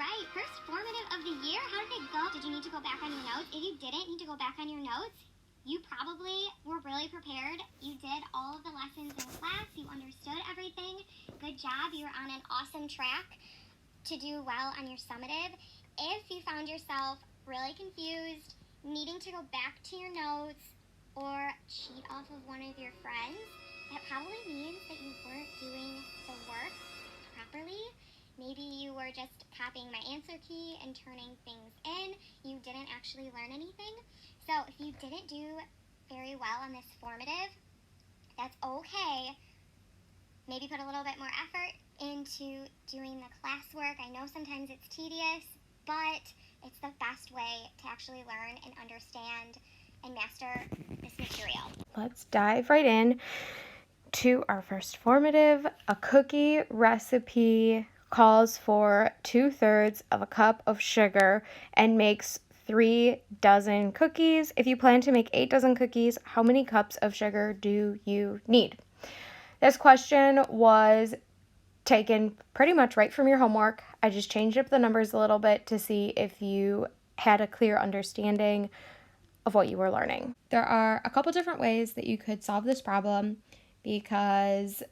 right, first formative of the year. How did it go? Did you need to go back on your notes? If you didn't need to go back on your notes, you probably were really prepared. You did all of the lessons in class. You understood everything. Good job. You're on an awesome track to do well on your summative. If you found yourself really confused, needing to go back to your notes, or cheat off of one of your friends, that probably means that you weren't doing the work properly. Maybe you were just copying my answer key and turning things in. You didn't actually learn anything. So if you didn't do very well on this formative, that's okay. Maybe put a little bit more effort into doing the classwork. I know sometimes it's tedious, but it's the best way to actually learn and understand and master this material. Let's dive right in to our first formative. A cookie recipe calls for 2/3 of a cup of sugar and makes 3 dozen cookies. If you plan to make 8 dozen cookies, how many cups of sugar do you need? This question was taken pretty much right from your homework. I just changed up the numbers a little bit to see if you had a clear understanding of what you were learning. There are a couple different ways that you could solve this problem, because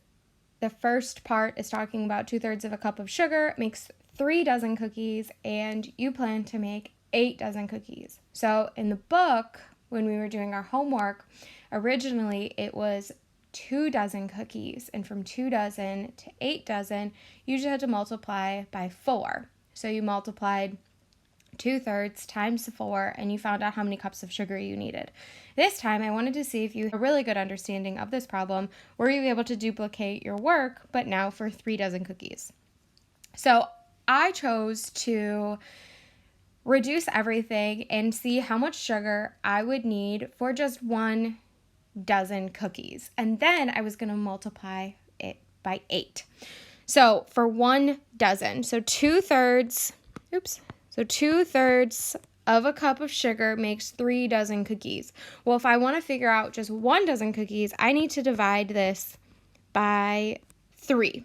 the first part is talking about 2/3 of a cup of sugar makes 3 dozen cookies, and you plan to make 8 dozen cookies. So in the book, when we were doing our homework, originally it was 2 dozen cookies, and from 2 dozen to 8 dozen, you just had to multiply by 4. So you multiplied 2/3 times 4, and you found out how many cups of sugar you needed. This time, I wanted to see if you had a really good understanding of this problem. Were you able to duplicate your work, but now for 3 dozen cookies? So I chose to reduce everything and see how much sugar I would need for just 1 dozen cookies. And then I was going to multiply it by 8. So for 1 dozen, so 2/3 of a cup of sugar makes 3 dozen cookies. Well, if I want to figure out just 1 dozen cookies, I need to divide this by 3.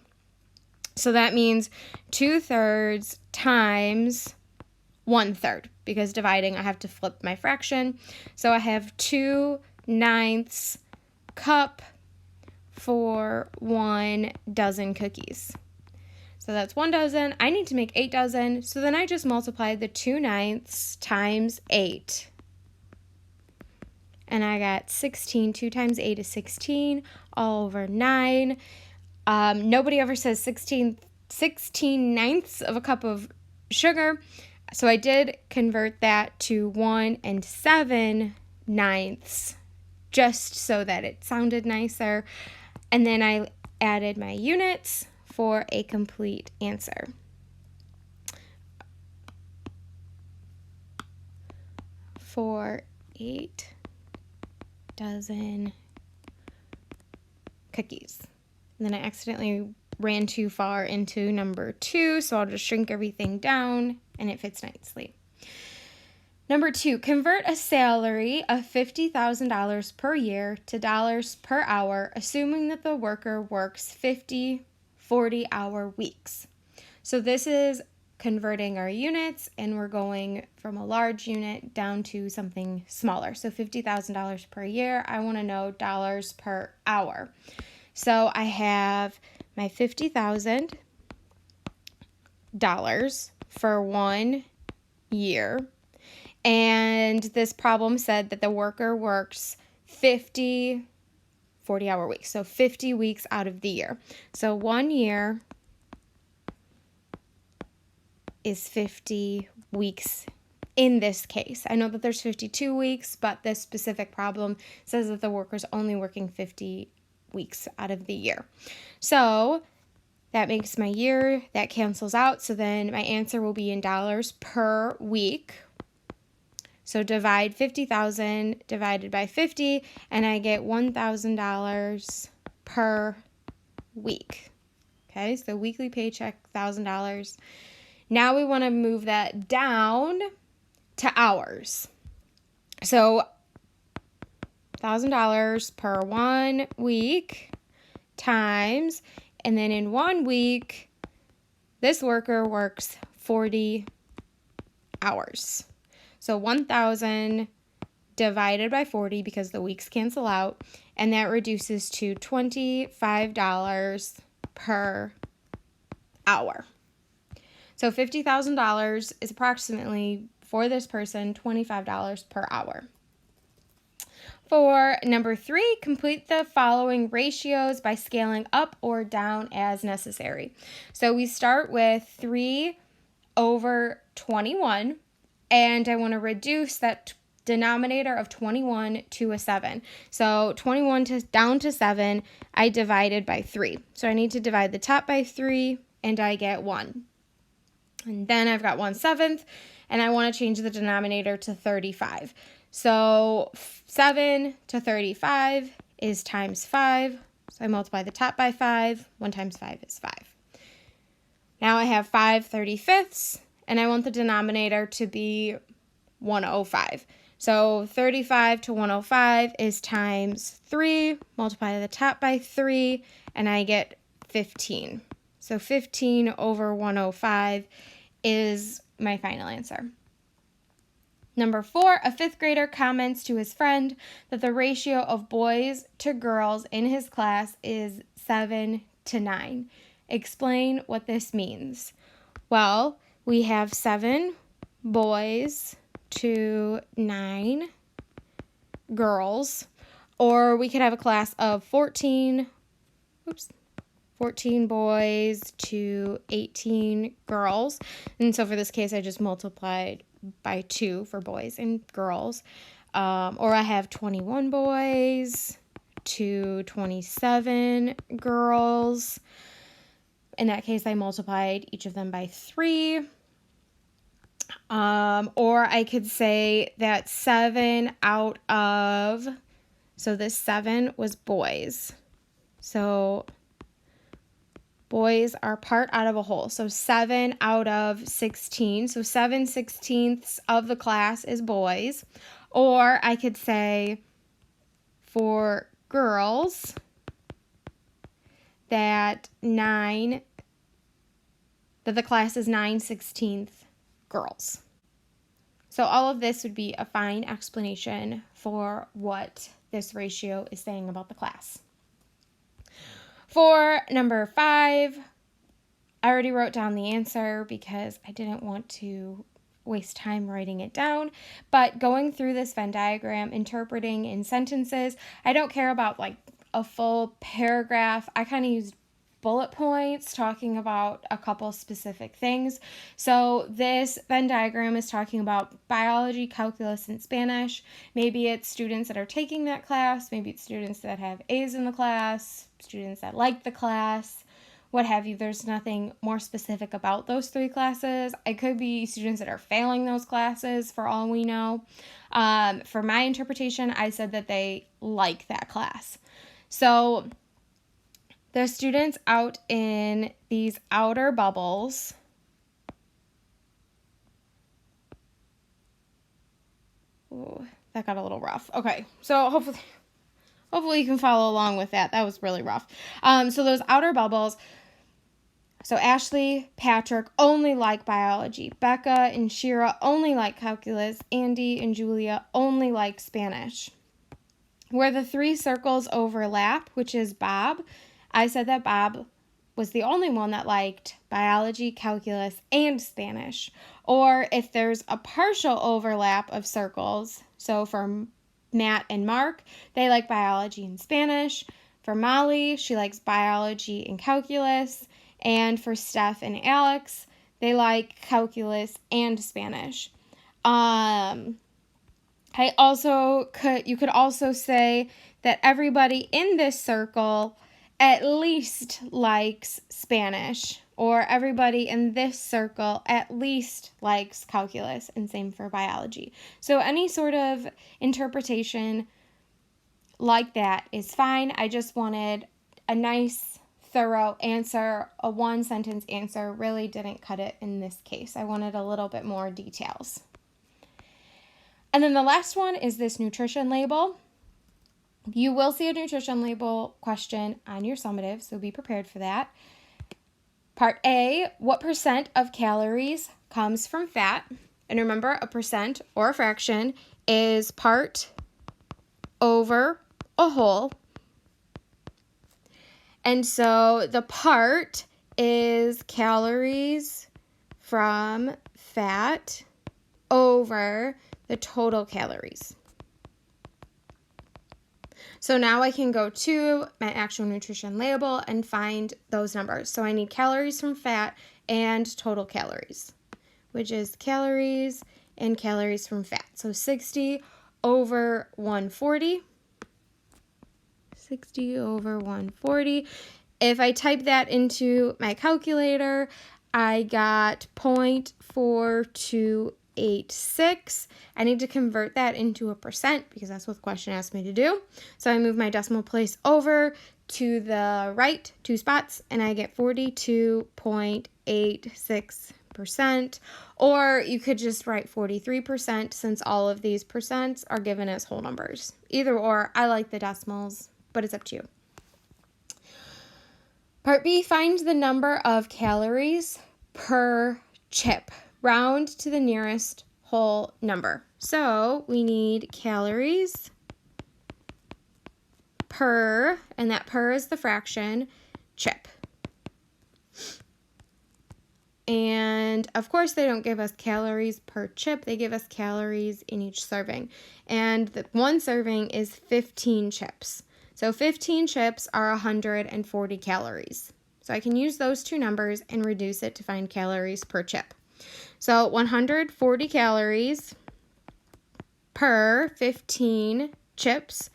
So that means 2/3 times 1/3, because dividing, I have to flip my fraction. So I have 2/9 cup for 1 dozen cookies. So that's 1 dozen. I need to make 8 dozen. So then I just multiplied the 2/9 times 8. And I got 16. 2 times 8 is 16, all over 9. Nobody ever says 16/9 of a cup of sugar. So I did convert that to 1 7/9, just so that it sounded nicer. And then I added my units for a complete answer. For 8 dozen cookies. And then I accidentally ran too far into number 2, so I'll just shrink everything down and it fits nicely. Number 2, convert a salary of $50,000 per year to dollars per hour, assuming that the worker works 50 40-hour weeks. So this is converting our units, and we're going from a large unit down to something smaller. So $50,000 per year. I want to know dollars per hour. So I have my $50,000 for 1 year. And this problem said that the worker works 50 40-hour weeks, so 50 weeks out of the year. So 1 year is 50 weeks in this case. I know that there's 52 weeks, but this specific problem says that the worker's only working 50 weeks out of the year. So that makes my year, that cancels out, so then my answer will be in dollars per week. So divide 50,000 divided by 50, and I get $1,000 per week. Okay, so weekly paycheck, $1,000. Now we want to move that down to hours. So $1,000 per 1 week times, and then in 1 week, this worker works 40 hours. So 1,000 divided by 40 because the weeks cancel out, and that reduces to $25 per hour. So $50,000 is approximately, for this person, $25 per hour. For number 3, complete the following ratios by scaling up or down as necessary. So we start with 3 over 21, and I want to reduce that denominator of 21 to a 7. So 21 down to 7, I divided by 3. So I need to divide the top by 3, and I get 1. And then I've got 1/7, and I want to change the denominator to 35. So 7 to 35 is times 5. So I multiply the top by 5. 1 times 5 is 5. Now I have 5/35, and I want the denominator to be 105. So 35 to 105 is times 3. Multiply the top by 3, and I get 15. So 15 over 105 is my final answer. Number 4, a 5th grader comments to his friend that the ratio of boys to girls in his class is 7 to 9. Explain what this means. Well, we have 7 boys to 9 girls, or we could have a class of 14 boys to 18 girls. And so for this case, I just multiplied by 2 for boys and girls. Or I have 21 boys to 27 girls. In that case, I multiplied each of them by 3. Or I could say that 7 out of, so this 7 was boys. So boys are part out of a whole. So 7 out of 16. So 7/16 of the class is boys. Or I could say for girls that the class is 9/16 girls. So all of this would be a fine explanation for what this ratio is saying about the class. For number 5, I already wrote down the answer because I didn't want to waste time writing it down. But going through this Venn diagram, interpreting in sentences, I don't care about like a full paragraph. I kind of used bullet points talking about a couple specific things. So this Venn diagram is talking about biology, calculus, and Spanish. Maybe it's students that are taking that class. Maybe it's students that have A's in the class, students that like the class, what have you. There's nothing more specific about those 3 classes. It could be students that are failing those classes for all we know. For my interpretation, I said that they like that class. So the students out in these outer bubbles that got a little rough. Okay, so hopefully you can follow along with that. That was really rough. So those outer bubbles, so Ashley, Patrick only like biology. Becca and Shira only like calculus. Andy and Julia only like Spanish. Where the 3 circles overlap, which is Bob, I said that Bob was the only one that liked biology, calculus, and Spanish. Or if there's a partial overlap of circles, so for Matt and Mark, they like biology and Spanish. For Molly, she likes biology and calculus. And for Steph and Alex, they like calculus and Spanish. You could also say that everybody in this circle at least likes Spanish, or everybody in this circle at least likes calculus, and same for biology. So any sort of interpretation like that is fine. I just wanted a nice, thorough answer. A 1-sentence answer really didn't cut it in this case. I wanted a little bit more details. And then the last one is this nutrition label. You will see a nutrition label question on your summative, so be prepared for that. Part A, what percent of calories comes from fat? And remember, a percent or a fraction is part over a whole. And so the part is calories from fat over the total calories. So now I can go to my actual nutrition label and find those numbers. So I need calories from fat and total calories, which is calories and calories from fat. So 60 over 140. 60 over 140. If I type that into my calculator, I got 0.4286. I need to convert that into a percent because that's what the question asked me to do. So I move my decimal place over to the right 2 spots and I get 42.86%. Or you could just write 43% since all of these percents are given as whole numbers. Either or, I like the decimals, but it's up to you. Part B, find the number of calories per chip. Round to the nearest whole number. So we need calories per, and that per is the fraction, chip. And of course they don't give us calories per chip, they give us calories in each serving. And the one serving is 15 chips. So 15 chips are 140 calories. So I can use those two numbers and reduce it to find calories per chip. So 140 calories per 15 chips.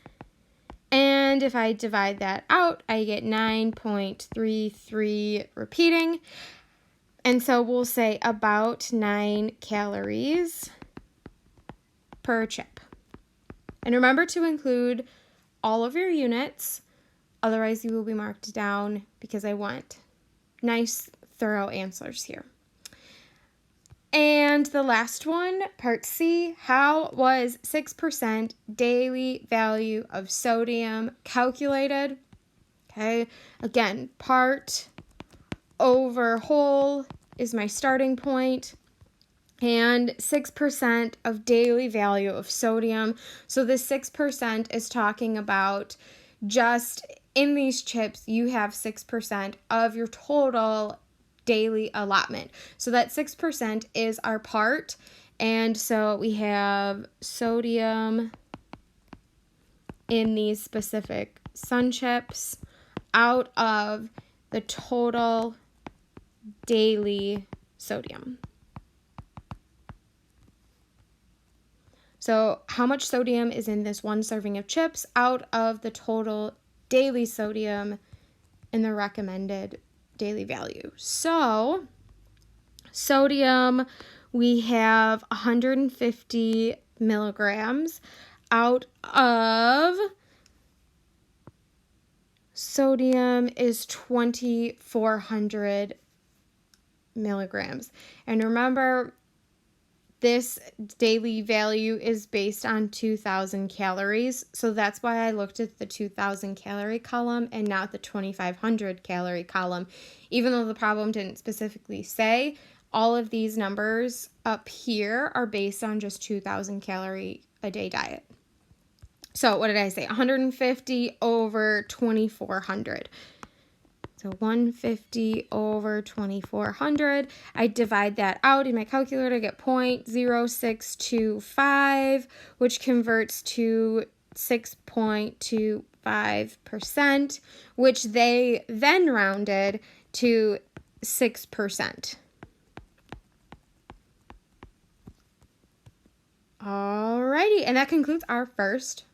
And if I divide that out, I get 9.33 repeating. And so we'll say about 9 calories per chip. And remember to include all of your units, otherwise you will be marked down because I want nice, thorough answers here. And the last one, part C, how was 6% daily value of sodium calculated? Okay, again, part over whole is my starting point. And 6% of daily value of sodium. So this 6% is talking about just in these chips, you have 6% of your total daily allotment. So that 6% is our part. And so we have sodium in these specific sun chips out of the total daily sodium. So how much sodium is in this one serving of chips out of the total daily sodium in the recommended daily value? So sodium, we have 150 milligrams out of sodium is 2,400 milligrams. And remember, this daily value is based on 2,000 calories. So that's why I looked at the 2,000 calorie column and not the 2,500 calorie column. Even though the problem didn't specifically say, all of these numbers up here are based on just 2,000 calorie a day diet. So what did I say? 150 over 2,400. So 150 over 2,400. I divide that out in my calculator. I get 0.0625, which converts to 6.25%, which they then rounded to 6%. Alrighty, and that concludes our first